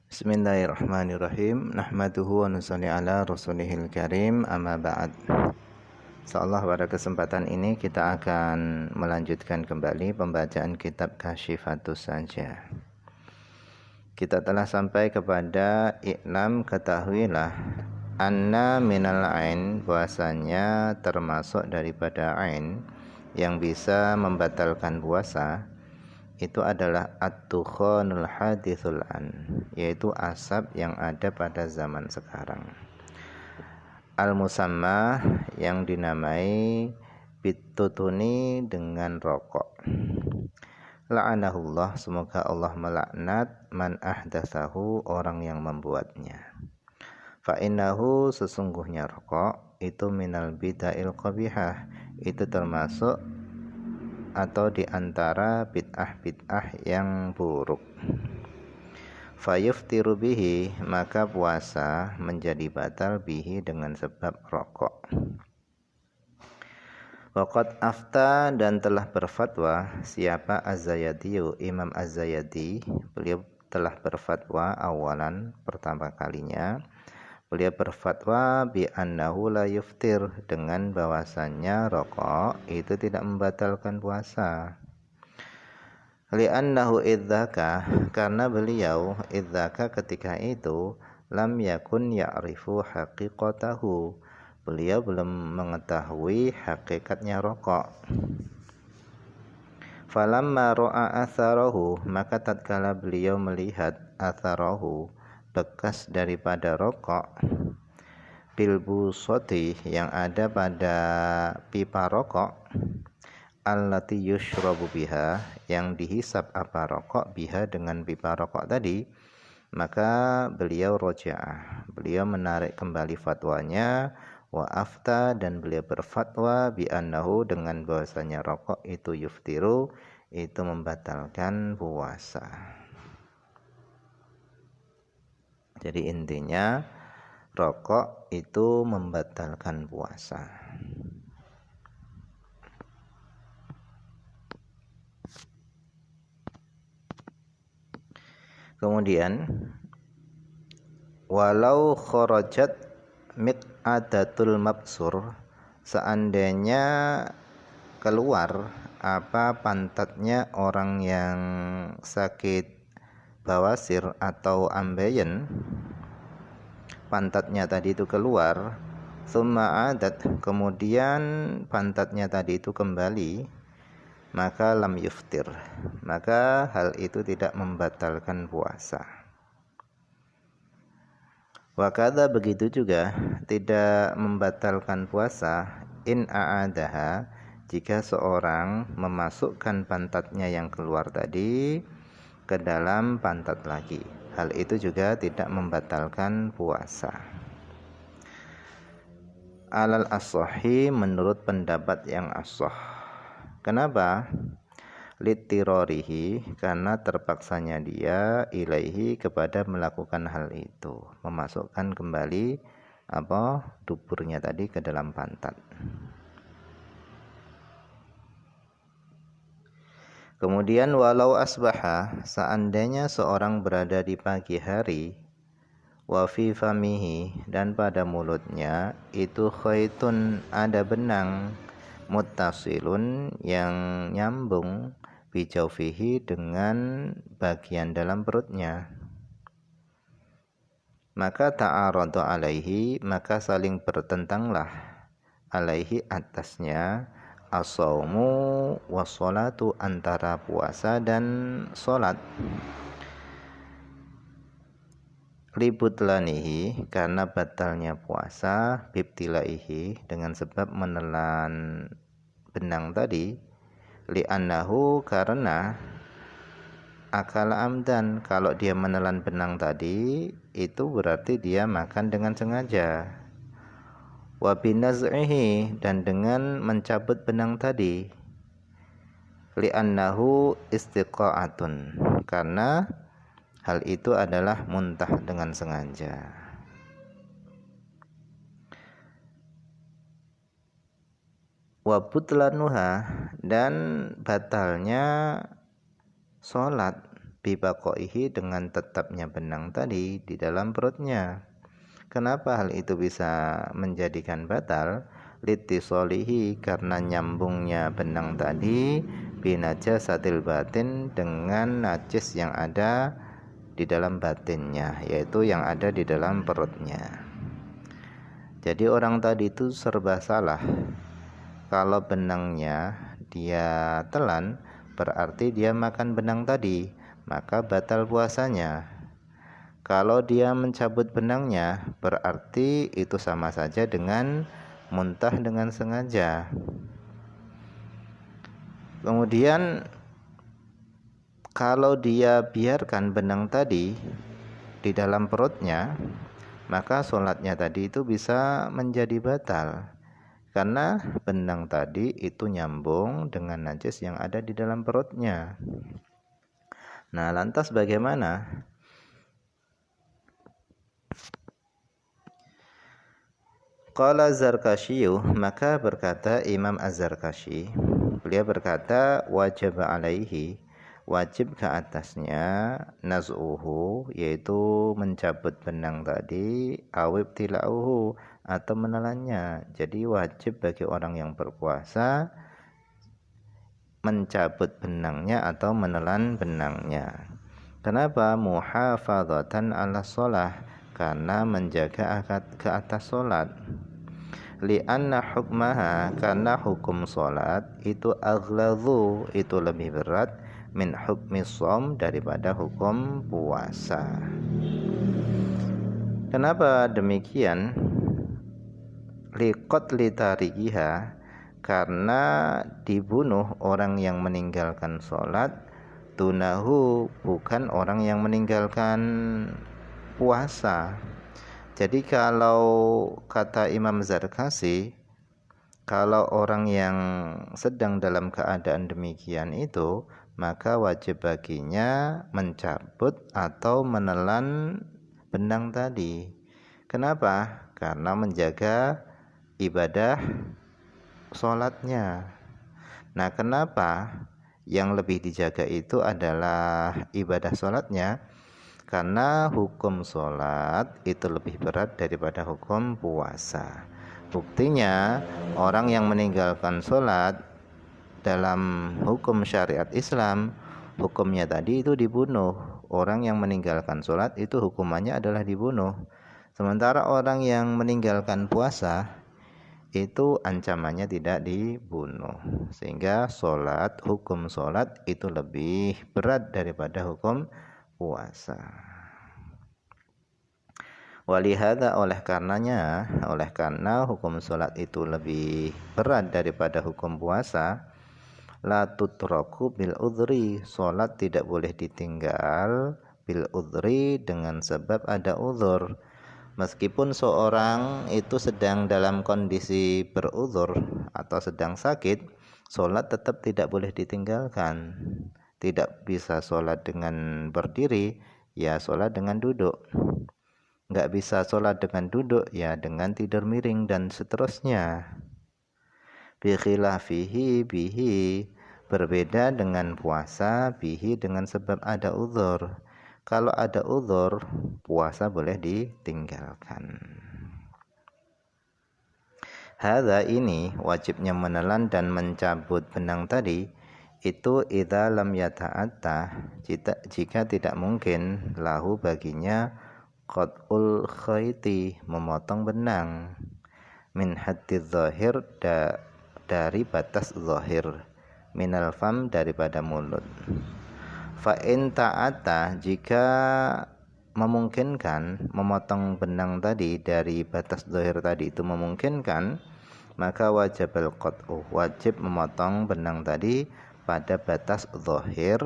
Bismillahirrahmanirrahim. Nahmaduhu wa nusalli ala rasulihil karim, amma ba'd. Insyaallah pada kesempatan ini kita akan melanjutkan kembali pembacaan kitab Kasyifatus Sajah. Kita telah sampai kepada i'lam, ketahuilah anna minal ain, bahwasanya termasuk daripada ain yang bisa membatalkan puasa itu adalah at-tukhanul hadithul an, yaitu asap yang ada pada zaman sekarang. Al-musamma, yang dinamai bitutuni, dengan rokok. La'anahullah, semoga Allah melaknat man ahdatsahu, orang yang membuatnya. Fa innahu, sesungguhnya rokok itu minal bid'ahil qabihah, itu termasuk atau diantara bid'ah-bid'ah yang buruk. Fayuftiru bihi, maka puasa menjadi batal bihi, dengan sebab rokok. Waqad afta, dan telah berfatwa siapa Az-Zayadiyu, Imam Az-Zayadi. Beliau telah berfatwa awalan, pertama kalinya beliau berfatwa bi annahu la yuftir, dengan bahwasannya rokok itu tidak membatalkan puasa. Li'annahu idzaka, karena beliau idzaka ketika itu lam yakun ya'rifu haqiqatahu, beliau belum mengetahui hakikatnya rokok. Falamma ra'a atharahu, maka tatkala beliau melihat atharahu, bekas daripada rokok, bilbusoti, yang ada pada pipa rokok, allati yushrabu biha, yang dihisap apa rokok, biha, dengan pipa rokok tadi, maka beliau roja'ah, beliau menarik kembali fatwanya, wa afta, dan beliau berfatwa bi annahu, dengan bahwasanya rokok itu yuftiru, itu membatalkan puasa. Jadi intinya rokok itu membatalkan puasa. Kemudian walau kharajat miq'adatul mabsur, seandainya keluar apa pantatnya orang yang sakit bawasir atau ambeien, pantatnya tadi itu keluar, summa adat, kemudian pantatnya tadi itu kembali, maka lam yuftir, maka hal itu tidak membatalkan puasa. Wakada, begitu juga tidak membatalkan puasa in a'adaha, jika seorang memasukkan pantatnya yang keluar tadi ke dalam pantat lagi, hal itu juga tidak membatalkan puasa. Alal as-sahih, menurut pendapat yang as-sah. Kenapa? Litirorihi, karena terpaksanya dia ilaihi, kepada melakukan hal itu, memasukkan kembali duburnya tadi ke dalam pantat. Kemudian walau asbaha, seandainya seorang berada di pagi hari, wa fi famihi, dan pada mulutnya itu khaitun, ada benang, muttasilun, yang nyambung, bijaufihi, dengan bagian dalam perutnya, maka ta'aradu alaihi, maka saling bertentanglah, alaihi, atasnya, as-shaumu was-sholatu, antara puasa dan sholat. Libutlanihi, karena batalnya puasa, bibtilaihi, dengan sebab menelan benang tadi, li'annahu, karena akal amdan, kalau dia menelan benang tadi itu berarti dia makan dengan sengaja. Wa binaz'ihi, dan dengan mencabut benang tadi, li'annahu istiqa'atun, karena hal itu adalah muntah dengan sengaja. Wa butlanuha, dan batalnya sholat, bibaqaihi dengan tetapnya benang tadi di dalam perutnya. Kenapa hal itu bisa menjadikan batal? Litisolihi, karena nyambungnya benang tadi binajasatil batin dengan najis yang ada di dalam batinnya, yaitu yang ada di dalam perutnya. Jadi orang tadi itu serba salah. Kalau benangnya dia telan, berarti dia makan benang tadi, maka batal puasanya. Kalau dia mencabut benangnya, berarti itu sama saja dengan muntah dengan sengaja. Kemudian kalau dia biarkan benang tadi di dalam perutnya, maka sholatnya tadi itu bisa menjadi batal, karena benang tadi itu nyambung dengan najis yang ada di dalam perutnya. Nah, lantas bagaimana? Qala Zarkashiyu, maka berkata Imam Az-Zarkashi, beliau berkata wajib alaihi, wajib ke atasnya naz'uhu, yaitu mencabut benang tadi, awib tilauhu, atau menelannya. Jadi wajib bagi orang yang berpuasa mencabut benangnya atau menelan benangnya. Kenapa? Muhafadzatan ala sholah, karena menjaga ke atas sholat. Lianna hukmaha, karena hukum sholat itu aghladu, itu lebih berat, min hukmi shom, daripada hukum puasa. Kenapa demikian? Liqatli tarikiha, karena dibunuh orang yang meninggalkan sholat, tunahu, bukan orang yang meninggalkan puasa. Jadi kalau kata Imam Zarkasi, kalau orang yang sedang dalam keadaan demikian itu, maka wajib baginya mencabut atau menelan benang tadi. Kenapa? Karena menjaga ibadah sholatnya. Nah, kenapa yang lebih dijaga itu adalah ibadah sholatnya? Karena hukum sholat itu lebih berat daripada hukum puasa. Buktinya, orang yang meninggalkan sholat dalam hukum syariat Islam, hukumnya tadi itu dibunuh. Orang yang meninggalkan sholat itu hukumannya adalah dibunuh. Sementara orang yang meninggalkan puasa itu ancamannya tidak dibunuh. Sehingga sholat, hukum sholat itu lebih berat daripada hukum puasa. Walihada, oleh karena hukum sholat itu lebih berat daripada hukum puasa, la tutraku bil udhri, sholat tidak boleh ditinggal bil udhri, dengan sebab ada udhur. Meskipun seorang itu sedang dalam kondisi berudhur atau sedang sakit, sholat tetap tidak boleh ditinggalkan. Tidak bisa sholat dengan berdiri, ya sholat dengan duduk. Nggak bisa sholat dengan duduk, ya dengan tidur miring dan seterusnya. Bikhilafihi bihi, berbeda dengan puasa, bihi dengan sebab ada uzur. Kalau ada uzur, puasa boleh ditinggalkan. Hadza, ini wajibnya menelan dan mencabut benang tadi, itu idza lam yata'atta, jika tidak mungkin lahu baginya qat'ul khayti, memotong benang, min haddiz zahir, dari batas zahir, minal fam, daripada mulut. Fa in ta'atta, jika memungkinkan memotong benang tadi dari batas zahir tadi itu memungkinkan, maka wajib al-qat'u, wajib memotong benang tadi pada batas zahir,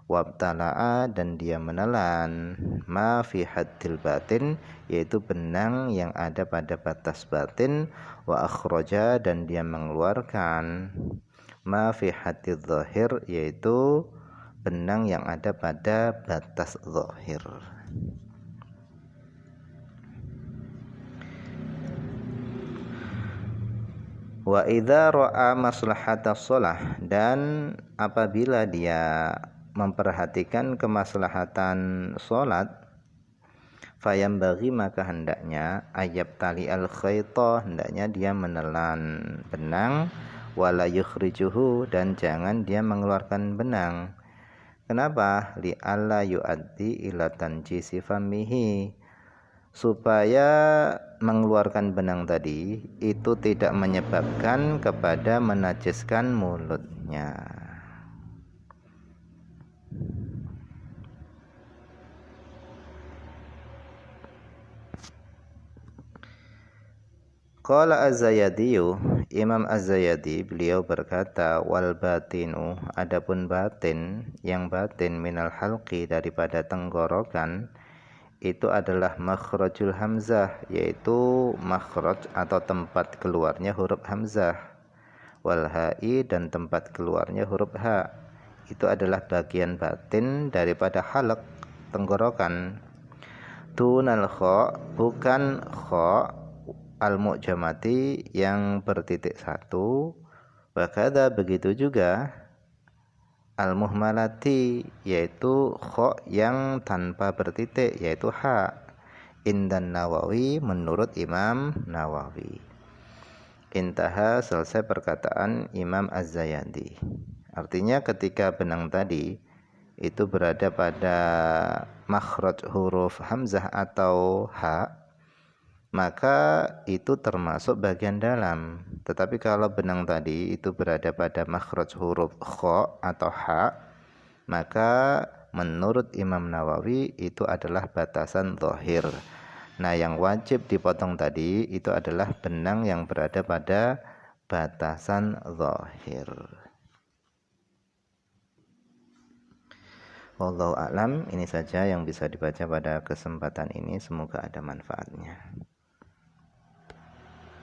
wabtala'a, dan dia menelan ma fi haddil batin, yaitu benang yang ada pada batas batin, wa akhraja, dan dia mengeluarkan ma fi haddil zahir, yaitu benang yang ada pada batas zahir. Wa idza ra'a maslahatas shalah, dan apabila dia memperhatikan kemaslahatan sholat, fayambaghi maka hendaknya ayab tali al khayta, hendaknya dia menelan benang, wala yukhrijuhu, dan jangan dia mengeluarkan benang. Kenapa? Li alla yuaddi ila tanjisi famihi, supaya mengeluarkan benang tadi itu tidak menyebabkan kepada menajiskan mulutnya. Qala Az-Zayadi, Imam Az-Zayadi beliau berkata, wal batinu, adapun batin, yang batin minal halqi, daripada tenggorokan, itu adalah makhrajul hamzah, yaitu makhraj atau tempat keluarnya huruf hamzah, wal ha'i, dan tempat keluarnya huruf ha. Itu adalah bagian batin daripada halq, tenggorokan. Dunal kha, bukan kha al-mu'jamati yang bertitik satu, wakada begitu juga al-muhmalati, yaitu kha yang tanpa bertitik, yaitu ha. Indan Nawawi, menurut Imam Nawawi. Intaha, selesai perkataan Imam Az-Zayadi. Artinya ketika benang tadi itu berada pada makhraj huruf hamzah atau ha, maka itu termasuk bagian dalam. Tetapi kalau benang tadi itu berada pada makhraj huruf kha atau ha, maka menurut Imam Nawawi itu adalah batasan zahir. Nah, yang wajib dipotong tadi itu adalah benang yang berada pada batasan zahir. Wallahu a'lam. Ini saja yang bisa dibaca pada kesempatan ini, semoga ada manfaatnya.